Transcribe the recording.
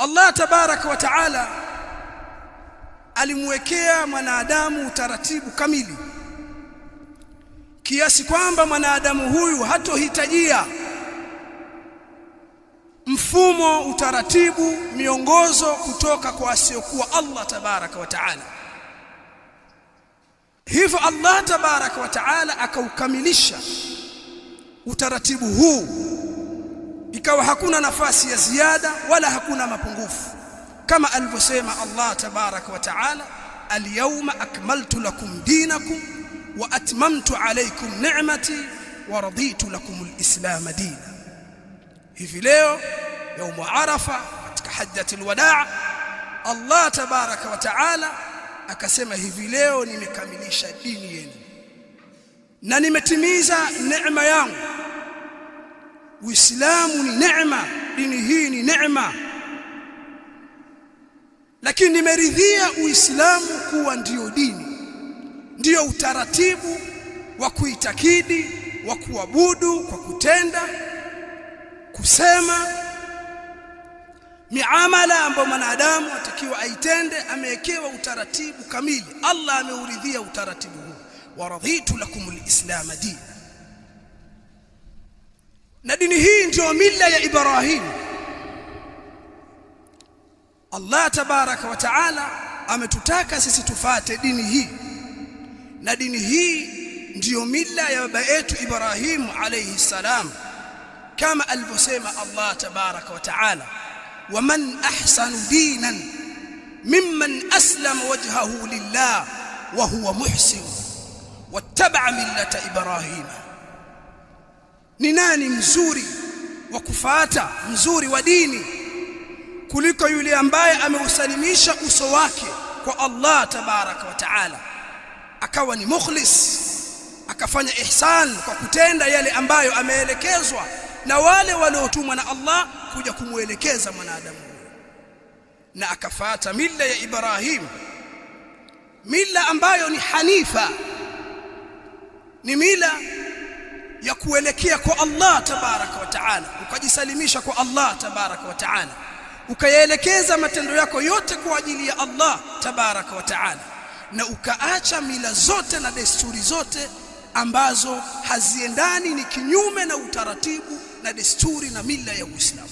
Allah tabaraka wa taala alimwekea mwanadamu utaratibu kamili kiasi kwamba mwanadamu huyu hatohitajia mfumo, utaratibu, miongozo kutoka kwa asiyokuwa Allah tabaraka wa taala. Hivyo Allah tabaraka wa taala akaukamilisha utaratibu huu, ikawa hakuna nafasi ya ziada wala hakuna mapungufu, kama alivyosema Allah tabaraka wa taala, al-yawma akmaltu lakum dinakum wa atmamtu alaykum ni'mati wa raditu lakum al-islam dina. Hivi leo يوم عرفة katika hajjatul wadaa, Allah tabaraka wa taala akasema hivi leo nimekamilisha dini yenu na nimetimiza neema yangu. Uislamu ni neema, dini hii ni neema, lakini nimeridhia Uislamu kuwa ndio dini, ndio utaratibu wa kuitakidi, wa kuabudu kwa kutenda, kusema, miamala ambayo mwanadamu atakiwa aitende. Amewekewa utaratibu kamili, Allah ameuridhia utaratibu huu, wa raditu lakumul islam dina. Na dini hii ndio mila ya Ibrahim. Allah tabaraka wa taala ametutaka sisi tufate dini hii, na dini hii ndio mila ya baba yetu Ibrahim alayhi salam, kama alivyosema Allah tabaraka wa taala, ومن أحسن دينا ممن أسلم وجهه لله وهو محسن واتبع ملة إبراهيم. ni nani mzuri wa kufuata, mzuri wa dini kuliko yule ambaye ameusalimisha uso wake kwa Allah tabaraka wa taala, akawa ni mukhlis, akafanya ihsan kwa kutenda yale ambayo ameelekezwa na wale waliotumwa na Allah kuja kumuelekeza mwanadamu, na akafuata mila ya Ibrahim, mila ambayo ni hanifa, ni mila ya kuelekea kwa Allah tabaraka wa taala, ukajisalimisha kwa Allah tabaraka wa taala, ukayaelekeza matendo yako yote kwa ajili ya Allah tabaraka wa taala, na ukaacha mila zote na desturi zote ambazo haziendani, ni kinyume na utaratibu na desturi na mila ya Uislamu.